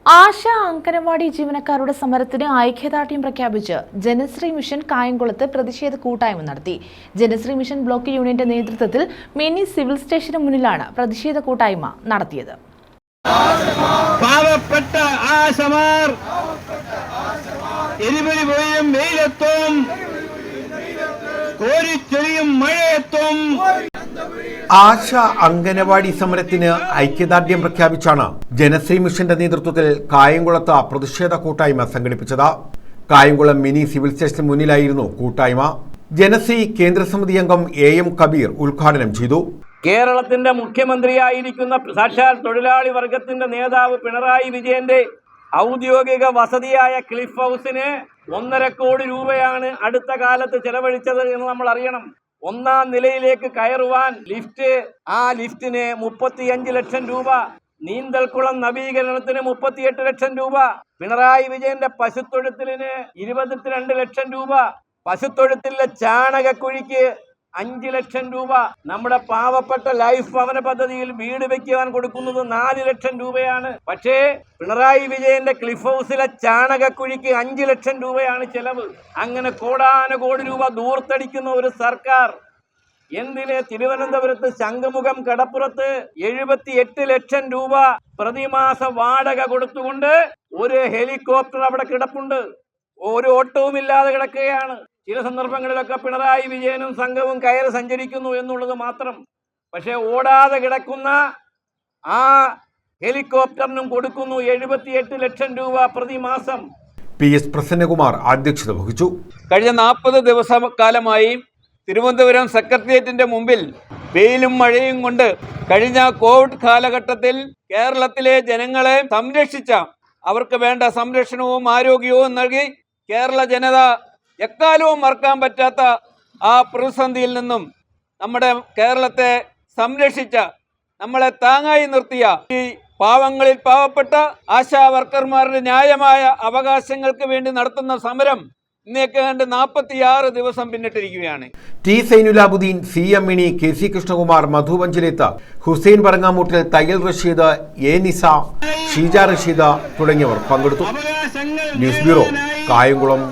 ആശ അങ്കനവാടി ജീവനക്കാരുടെ സമരത്തിന് ഐക്യദാർഢ്യം പ്രഖ്യാപിച്ച് ജനശ്രീ മിഷൻ കായംകുളത്ത് പ്രതിഷേധ കൂട്ടായ്മ നടത്തി. ജനശ്രീ മിഷൻ ബ്ലോക്ക് യൂണിയന്റെ നേതൃത്വത്തിൽ മിനി സിവിൽ സ്റ്റേഷന് മുന്നിലാണ് പ്രതിഷേധ കൂട്ടായ്മ നടത്തിയത്. പാവപ്പെട്ട ആശമാർ എരിപൊരി പോയും വെയിലെത്തും, കോരിച്ചൊരിയും മഴയെത്തും. ആശ അങ്കനവാടി സമരത്തിന് ഐക്യദാർഢ്യം പ്രഖ്യാപിച്ചാണ് ജനശ്രീ മിഷന്റെ നേതൃത്വത്തിൽ കായംകുളത്ത് പ്രതിഷേധ കൂട്ടായ്മ സംഘടിപ്പിച്ചത്. കായംകുളം മിനി സിവിൽ സ്റ്റേഷന് മുന്നിലായിരുന്നു കൂട്ടായ്മ. ജനശ്രീ കേന്ദ്രസമിതി അംഗം AM കബീർ ഉദ്ഘാടനം ചെയ്തു. കേരളത്തിന്റെ മുഖ്യമന്ത്രിയായിരിക്കുന്ന സാക്ഷാൽ തൊഴിലാളി വർഗത്തിന്റെ നേതാവ് പിണറായി വിജയന്റെ ഔദ്യോഗിക വസതിയായ ക്ലിഫ് ഹൗസിന് 1.5 കോടി രൂപയാണ് അടുത്ത കാലത്ത് ചെലവഴിച്ചത് എന്ന് നമ്മൾ അറിയണം. 1ാം നിലയിലേക്ക് കയറുവാൻ ലിഫ്റ്റ്, ആ ലിഫ്റ്റിന് 35 ലക്ഷം രൂപ, നീന്തൽക്കുളം നവീകരണത്തിന് 38 ലക്ഷം രൂപ, പിണറായി വിജയന്റെ പശുത്തൊഴുത്തിലിന് 22 ലക്ഷം രൂപ, പശുത്തൊഴുത്തിലെ ചാണകക്കുഴിക്ക് 5 ലക്ഷം രൂപ, നമ്മുടെ പാവപ്പെട്ട ലൈഫ് ഭവന പദ്ധതിയിൽ വീട് വെക്കുവാൻ കൊടുക്കുന്നത് 4 ലക്ഷം രൂപയാണ്. പക്ഷേ പിണറായി വിജയന്റെ ക്ലിഫ് ഹൗസിലെ ചാണകക്കുഴിക്ക് 5 ലക്ഷം രൂപയാണ് ചെലവ്. അങ്ങനെ കോടാനുകോടി രൂപ ദൂർത്തടിക്കുന്ന ഒരു സർക്കാർ എന്തിന് തിരുവനന്തപുരത്ത് ശംഖുമുഖം കടപ്പുറത്ത് 78 ലക്ഷം രൂപ പ്രതിമാസ വാടക കൊടുത്തുകൊണ്ട് ഒരു ഹെലികോപ്റ്റർ അവിടെ കിടപ്പുണ്ട്, ഒരു ഓട്ടവും ഇല്ലാതെ കിടക്കുകയാണ്. ചില സന്ദർഭങ്ങളിലൊക്കെ പിണറായി വിജയനും സംഘവും കയറി സഞ്ചരിക്കുന്നു എന്നുള്ളത് മാത്രം. പക്ഷെ ഓടാതെ കിടക്കുന്ന ആ ഹെലികോപ്റ്ററിനും കൊടുക്കുന്നു 78 ലക്ഷം രൂപ പ്രതിമാസം. PS പ്രസന്നകുമാർ അധ്യക്ഷത വഹിച്ചു. കഴിഞ്ഞ 40 ദിവസക്കാലമായി തിരുവനന്തപുരം സെക്രട്ടേറിയറ്റിന്റെ മുമ്പിൽ വെയിലും മഴയും കൊണ്ട് കഴിഞ്ഞ കോവിഡ് കാലഘട്ടത്തിൽ കേരളത്തിലെ ജനങ്ങളെ സംരക്ഷിച്ച, അവർക്ക് വേണ്ട സംരക്ഷണവും ആരോഗ്യവും നൽകി കേരള ജനത എക്കാലവും മറക്കാൻ പറ്റാത്ത ആ പ്രതിസന്ധിയിൽ നിന്നും നമ്മുടെ കേരളത്തെ സംരക്ഷിച്ച, നമ്മളെ താങ്ങായി നിർത്തിയ ഈ പാവങ്ങളിൽ പാവപ്പെട്ട ആശാ വർക്കർമാരുടെ ന്യായമായ അവകാശങ്ങൾക്ക് വേണ്ടി നടത്തുന്ന സമരം ഇന്നേക്ക് 46 ദിവസം പിന്നിട്ടിരിക്കുകയാണ്. T Zainulabuddin, CM Mini, KC Krishnakumar, Madhu Panchaleth, Hussain Parangamoottil, Thayyil Rasheed, A Nisa, Sheeja Rasheed തുടങ്ങിയവർ പങ്കെടുത്തു. News bureau, Kayamkulam.